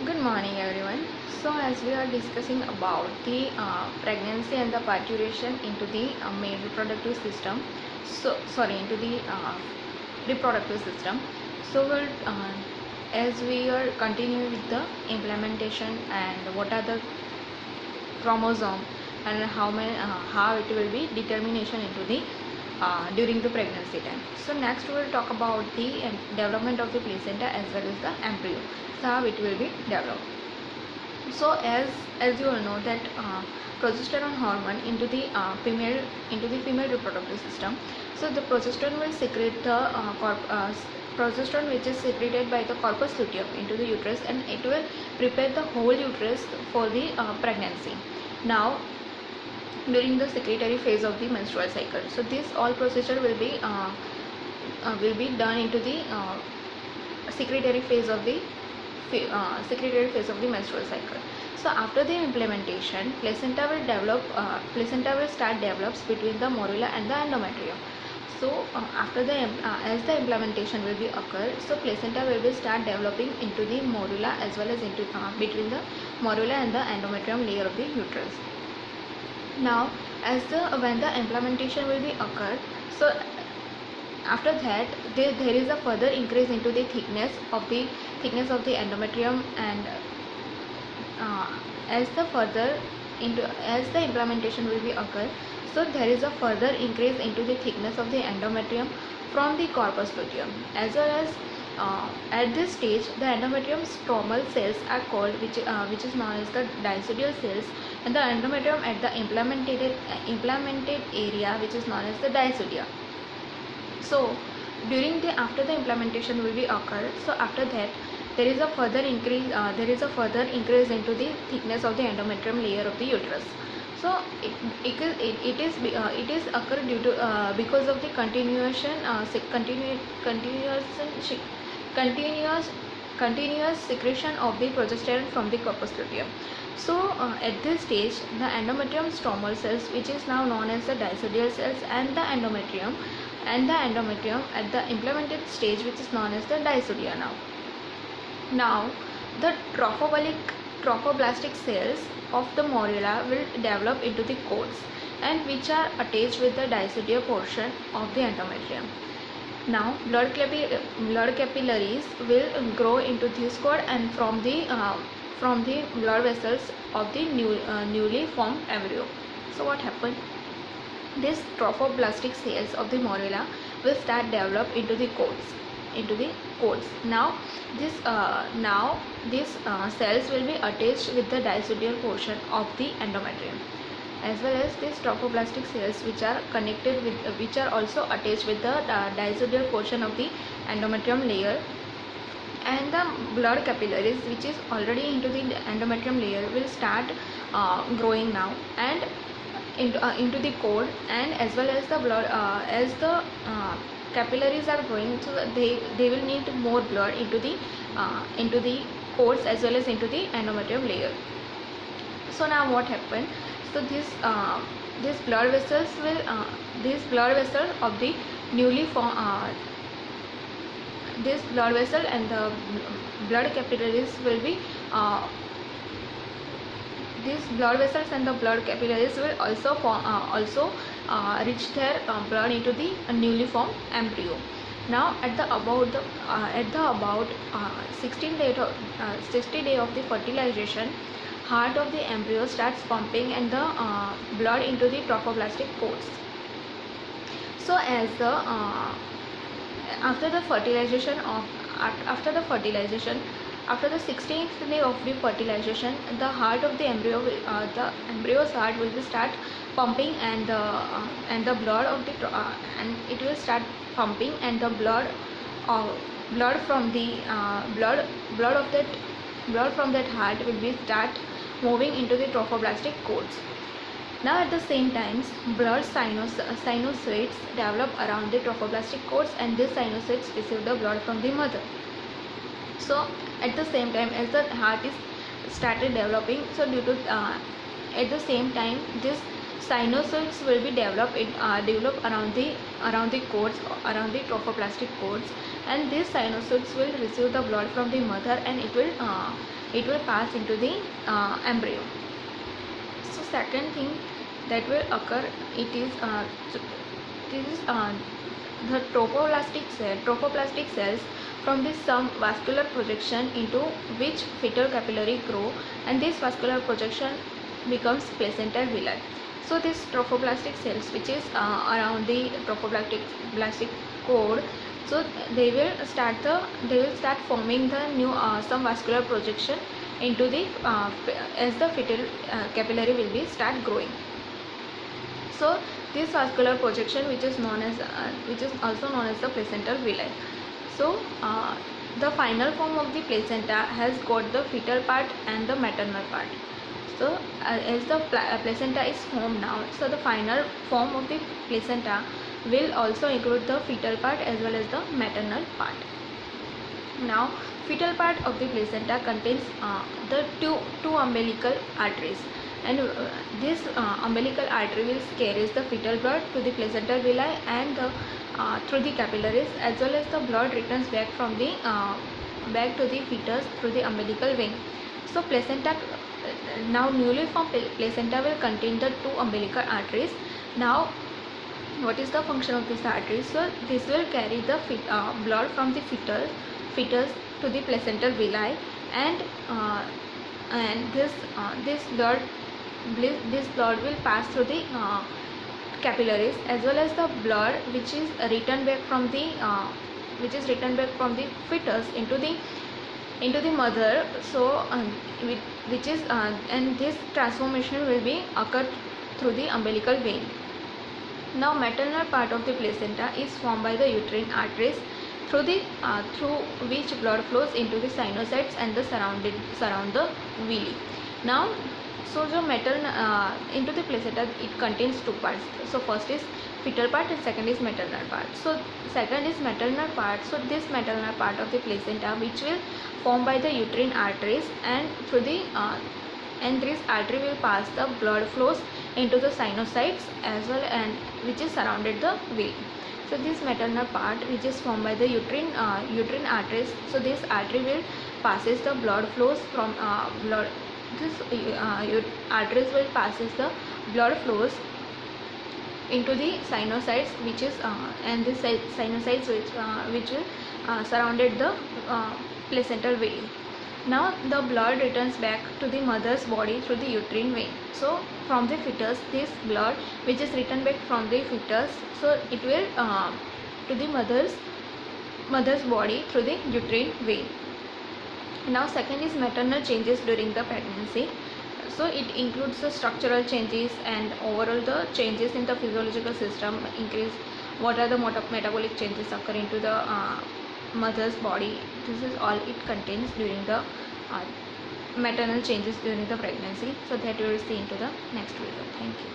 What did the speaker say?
Good morning, everyone. So, as we are discussing about the pregnancy and the parturition into the male reproductive system, into the reproductive system. So, as we are continuing with the implementation and what are the chromosome and how it will be determination into the during the pregnancy time. So next we will talk about the development of the placenta as well as the embryo. So how it will be developed. So as you all know that progesterone hormone into the female reproductive system. So the progesterone will secrete the progesterone which is secreted by the corpus luteum into the uterus, and it will prepare the whole uterus for the pregnancy. Now during the secretory phase of the menstrual cycle, so this all procedure will be done into the secretory phase of the menstrual cycle. So after the implementation, placenta will start develops between the morula and the endometrium. So after the as the implementation will be occur, so placenta will be start developing into the morula as well as into between the morula and the endometrium layer of the uterus. Now when the implementation will be occur, so after that there is a further increase into the thickness of the endometrium, and as the implementation will be occur, so there is a further increase into the thickness of the endometrium from the corpus luteum, as well as at this stage the endometrium stromal cells are called, which is known as the disodial cells, and the endometrium at the implanted area, which is known as the dysodia. So after the implementation will be occur, so after that there is a further increase into the thickness of the endometrium layer of the uterus. So it is occur due to because of the continuous secretion of the progesterone from the corpus luteum. So at this stage the endometrium stromal cells, which is now known as the disodial cells, and the endometrium at the implemented stage, which is known as the dysodia. Now the trophoblastic cells of the morula will develop into the coats, and which are attached with the dysodia portion of the endometrium. Now blood capillaries will grow into this cord and from the blood vessels of the newly formed embryo. So what happened? These trophoblastic cells of the morula will start develop into the coats. Now these cells will be attached with the disodial portion of the endometrium, as well as these trophoblastic cells which are also attached with the disodial portion of the endometrium layer, and the blood capillaries, which is already into the endometrium layer, will start growing now and into the cord, and as well as the blood as the capillaries are growing, so they will need more blood into the cords as well as into the endometrium layer. So now what happened? So these blood vessels of the newly formed this blood vessel and the blood capillaries will be these blood vessels and the blood capillaries will also reach their blood into the newly formed embryo. Now at the about 60 day of the fertilization, heart of the embryo starts pumping and the blood into the trophoblastic coats. So as the after the 16th day of the fertilization, the heart of the embryo the embryo's heart will start pumping, and the blood of the and it will start pumping, and the blood from that heart will be start moving into the trophoblastic coats. Now at the same time, blood sinusoids develop around the trophoblastic coats, and these sinusoids receive the blood from the mother. So at the same time as the heart is started developing, so due to at the same time this sinusoids will be develop around the coats, around the trophoblastic coats, and these sinusoids will receive the blood from the mother, and it it will pass into the embryo. So second thing that will occur, it is the tropoplastic cells from this some vascular projection into which fetal capillary grow, and this vascular projection becomes placental villi. So this trophoblastic cells, which is around the trophoblastic cord, so they will start forming the new some vascular projection into the as the fetal capillary will be start growing. So this vascular projection, which is also known as the placental villi. So the final form of the placenta has got the fetal part and the maternal part. So as the placenta is formed now, so the final form of the placenta will also include the fetal part as well as the maternal part. Now fetal part of the placenta contains the two umbilical arteries, and this umbilical artery will carries the fetal blood to the placental villi and through the capillaries, as well as the blood returns back from the back to the fetus through the umbilical vein. So placenta, now newly formed placenta will contain the two umbilical arteries. Now what is the function of this artery? So this will carry the blood from the fetus to the placental villi, and this blood will pass through the capillaries, as well as the blood which is returned back from the fetus into the mother. So which is and this transformation will be occurred through the umbilical vein. Now maternal part of the placenta is formed by the uterine arteries, through which blood flows into the sinusoids and the surround the villi. Now so the into the placenta, it contains two parts. So first is fetal part and second is maternal part. So second is maternal part. So this maternal part of the placenta, which will formed by the uterine arteries, and through the and this artery will pass the blood flows into the sinusoids as well, and which is surrounded the villi. So this maternal part, which is formed by the uterine arteries, so this artery will passes the blood flows from arteries will passes the blood flows into the sinusoids, which is and this sinusoids which will surrounded the placental villi. Now the blood returns back to the mother's body through the uterine vein. So from the fetus, this blood which is returned back from the fetus, so it will to the mother's body through the uterine vein. Now second is maternal changes during the pregnancy. So it includes the structural changes and overall the changes in the physiological system, increase what are the metabolic changes occurring to the mother's body. This is all it contains during the maternal changes during the pregnancy. So that we will see into the next video. Thank you.